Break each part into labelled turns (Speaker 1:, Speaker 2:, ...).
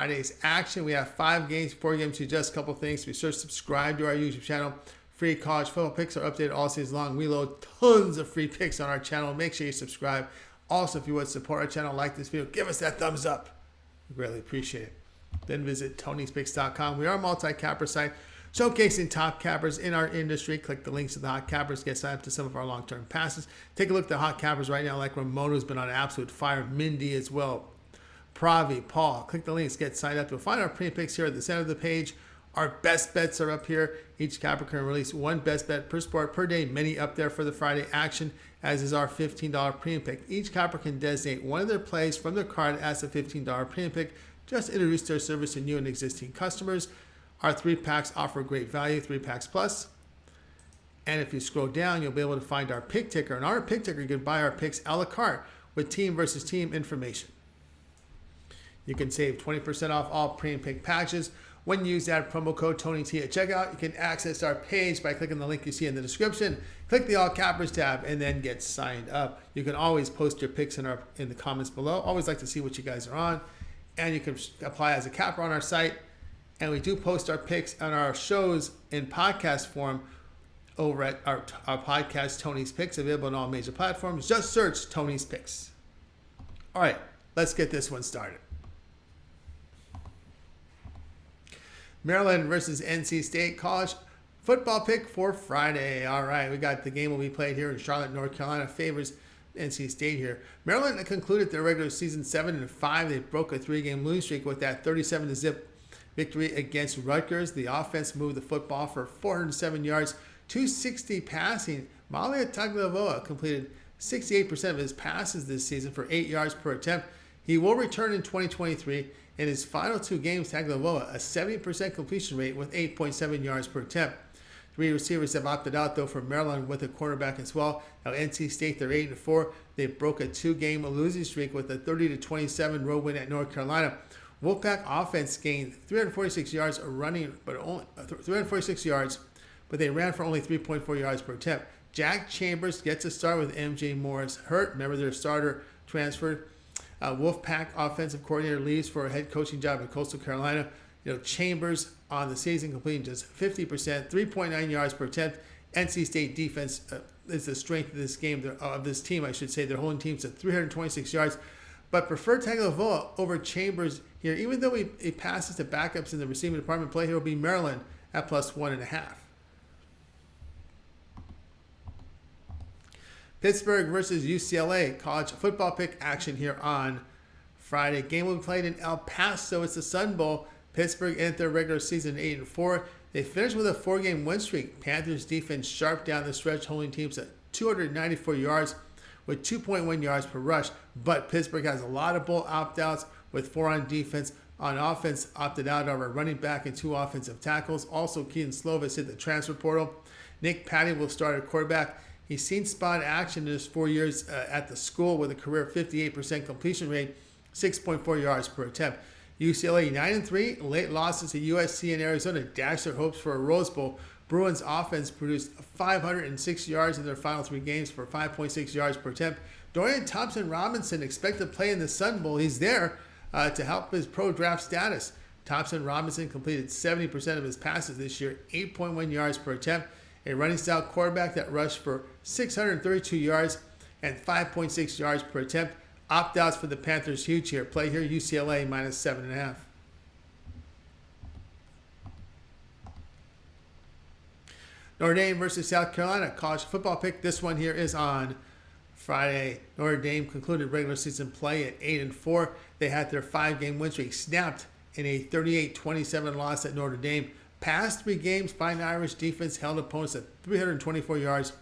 Speaker 1: Friday's action. We have 5 games, 4 games to just a couple things. Be sure to subscribe to our YouTube channel. Free college football picks are updated all season long. We load tons of free picks on our channel. Make sure you subscribe. Also, if you would support our channel, like this video, give us that thumbs up. We greatly appreciate it. Then visit Tony'sPicks.com. We are a multi-capper site showcasing top cappers in our industry. Click the links to the hot cappers. Get signed up to some of our long-term passes. Take a look at the hot cappers right now, like Ramon, who's been on absolute fire. Mindy as well. Pravi, Paul. Click the links. Get signed up. You'll find our premium picks here at the center of the page. Our best bets are up here. Each capper can release 1 best bet per sport per day. Many up there for the Friday action, as is our $15 premium pick. Each capper can designate one of their plays from their card as a $15 premium pick. Just introduce their service to new and existing customers. Our 3-packs offer great value, 3-packs plus. And if you scroll down, you'll be able to find our pick ticker. And our pick ticker, you can buy our picks a la carte with team versus team information. You can save 20% off all premium pick packages when you use that promo code TonyT at checkout. You can access our page by clicking the link you see in the description. Click the All Cappers tab and then get signed up. You can always post your picks in the comments below. Always like to see what you guys are on. And you can apply as a capper on our site. And we do post our picks on our shows in podcast form over at our podcast, Tony's Picks, available on all major platforms. Just search Tony's Picks. All right, let's get this one started. Maryland versus NC State college football pick for Friday. All right, we got the game will be played here in Charlotte, North Carolina. Favors NC State here. Maryland concluded their regular season 7-5. They broke a 3-game losing streak with that 37-0 victory against Rutgers. The offense moved the football for 407 yards, 260 passing. Malia Tagovailoa completed 68% of his passes this season for 8 yards per attempt. He will return in 2023. In his final 2 games, Tagovailoa a 70% completion rate with 8.7 yards per attempt. 3 receivers have opted out, though, for Maryland with a cornerback as well. Now, NC State, they're 8-4. They broke a 2-game losing streak with a 30-27 road win at North Carolina. Wolfpack offense gained 346 yards running, but only 346 yards, but they ran for only 3.4 yards per attempt. Jack Chambers gets a start with MJ Morris hurt. Remember, their starter transferred. Wolfpack offensive coordinator leaves for a head coaching job at Coastal Carolina. Chambers on the season completing just 50%, 3.9 yards per attempt. NC State defense is the strength of this game, of this team, I should say. They're holding teams at 326 yards, but prefer Tagovailoa over Chambers here. Even though he passes to backups in the receiving department, play here will be Maryland at +1.5. Pittsburgh versus UCLA college football pick action here on Friday. Game will be played in El Paso. It's the Sun Bowl. Pittsburgh ended their regular season 8-4. They finished with a 4-game win streak. Panthers defense sharp down the stretch, holding teams at 294 yards with 2.1 yards per rush. But Pittsburgh has a lot of bowl opt-outs with 4 on defense. On offense, opted out of a running back and 2 offensive tackles. Also, Keaton Slovis hit the transfer portal. Nick Patty will start at quarterback. He's seen spot action in his 4 years at the school with a career 58% completion rate, 6.4 yards per attempt. UCLA 9-3, late losses to USC and Arizona dashed their hopes for a Rose Bowl. Bruins offense produced 506 yards in their final 3 games for 5.6 yards per attempt. Dorian Thompson-Robinson expected to play in the Sun Bowl. He's there to help his pro draft status. Thompson-Robinson completed 70% of his passes this year, 8.1 yards per attempt. A running style quarterback that rushed for 632 yards and 5.6 yards per attempt. Opt-outs for the Panthers huge here. Play here UCLA -7.5. Notre Dame versus South Carolina college football pick. This one here is on Friday. Notre Dame concluded regular season play at 8-4. They had their 5-game win streak snapped in a 38-27 loss at Notre Dame. Past 3 games, Fighting Irish defense held opponents at 324 yards.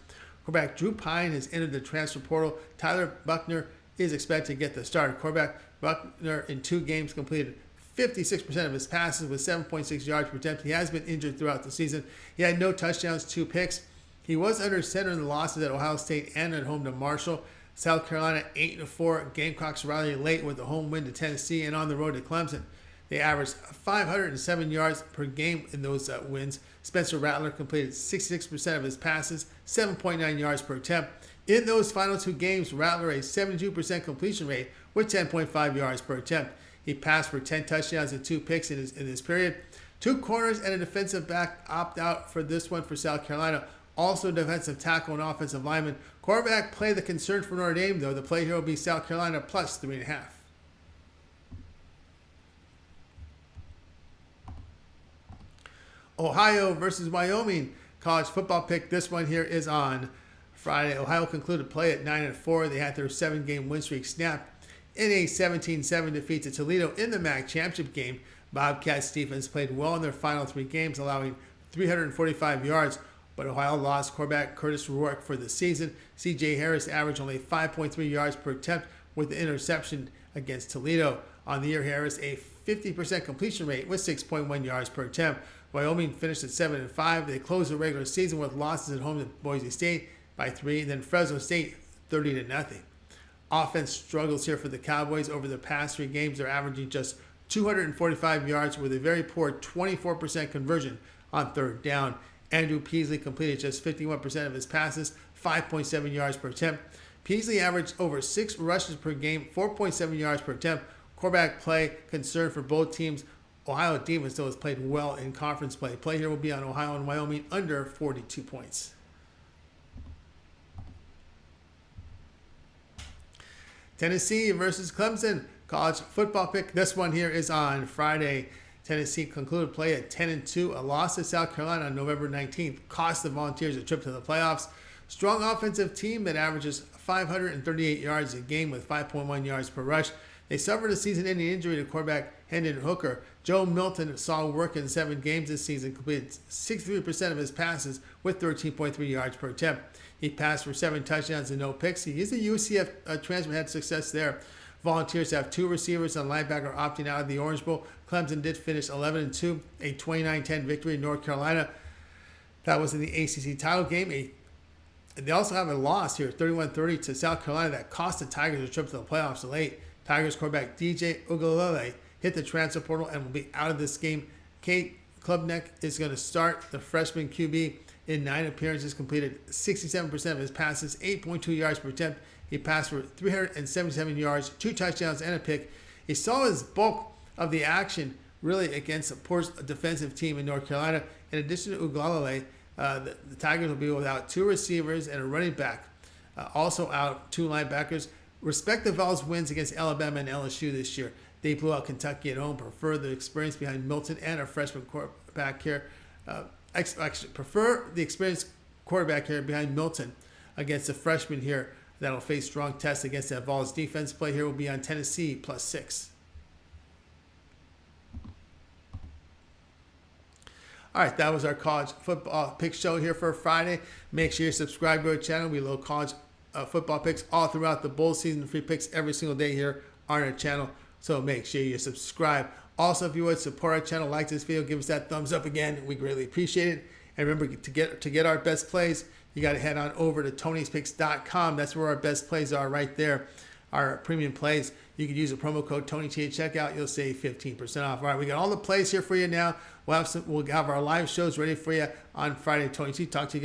Speaker 1: Quarterback Drew Pine has entered the transfer portal. Tyler Buckner is expected to get the start. Quarterback Buckner in 2 games completed 56% of his passes with 7.6 yards per attempt. He has been injured throughout the season. He had no touchdowns, 2 picks. He was under center in the losses at Ohio State and at home to Marshall. South Carolina 8-4. Gamecocks rally late with a home win to Tennessee and on the road to Clemson. They averaged 507 yards per game in those wins. Spencer Rattler completed 66% of his passes, 7.9 yards per attempt. In those final 2 games, Rattler a 72% completion rate with 10.5 yards per attempt. He passed for 10 touchdowns and 2 picks in this period. 2 corners and a defensive back opt out for this one for South Carolina. Also defensive tackle and offensive lineman. Quarterback play the concern for Notre Dame, though. The play here will be South Carolina plus 3.5. Ohio versus Wyoming college football pick. This one here is on Friday. Ohio concluded play at 9-4. They had their 7-game win streak snapped in a 17-7 defeat to Toledo in the MAC championship game. Bobcats defense played well in their final 3 games, allowing 345 yards, but Ohio lost quarterback Curtis Rourke for the season. C.J. Harris averaged only 5.3 yards per attempt with the interception against Toledo. On the year, Harris a 50% completion rate with 6.1 yards per attempt. Wyoming finished at 7-5. They closed the regular season with losses at home to Boise State by 3, and then Fresno State 30-0. Offense struggles here for the Cowboys. Over the past 3 games, they're averaging just 245 yards with a very poor 24% conversion on 3rd down. Andrew Peasley completed just 51% of his passes, 5.7 yards per attempt. Peasley averaged over 6 rushes per game, 4.7 yards per attempt. Quarterback play concern for both teams. Ohio defense still has played well in conference play. Play here will be on Ohio and Wyoming under 42 points. Tennessee versus Clemson college football pick. This one here is on Friday. Tennessee concluded play at 10-2. A loss to South Carolina on November 19th cost the Volunteers a trip to the playoffs. Strong offensive team that averages 538 yards a game with 5.1 yards per rush. They suffered a season-ending injury to quarterback Hendon Hooker. Joe Milton saw work in 7 games this season, completed 63% of his passes with 13.3 yards per attempt. He passed for 7 touchdowns and no picks. He is a UCF transfer, had success there. Volunteers have 2 receivers and linebacker opting out of the Orange Bowl. Clemson did finish 11-2, a 29-10 victory in North Carolina. That was in the ACC title game. They also have a loss here, 31-30 to South Carolina, that cost the Tigers a trip to the playoffs late. Tigers quarterback DJ Uiagalelei hit the transfer portal and will be out of this game. Kate Klubnik is going to start. The freshman QB in 9 appearances completed 67% of his passes, 8.2 yards per attempt. He passed for 377 yards, 2 touchdowns, and a pick. He saw his bulk of the action really against a poor defensive team in North Carolina. In addition to Uiagalelei, the Tigers will be without 2 receivers and a running back. Also out 2 linebackers. Respect the Vols' wins against Alabama and LSU this year. They blew out Kentucky at home. Prefer the experience behind Milton and a freshman quarterback here. Actually, prefer the experienced quarterback here behind Milton against the freshman here that'll face strong tests against that Vols defense. Play here will be on Tennessee plus 6. All right, that was our college football pick show here for Friday. Make sure you subscribe to our channel. We load college football picks all throughout the bowl season. Free picks every single day here on our channel. So make sure you subscribe. Also, if you would support our channel, like this video, give us that thumbs up again. We greatly appreciate it. And remember, to get our best plays, you got to head on over to Tony'sPicks.com. That's where our best plays are right there. Our premium plays. You can use the promo code TonyT at checkout. You'll save 15% off. All right, we got all the plays here for you now. We'll have our live shows ready for you on Friday. Tony T, talk to you guys.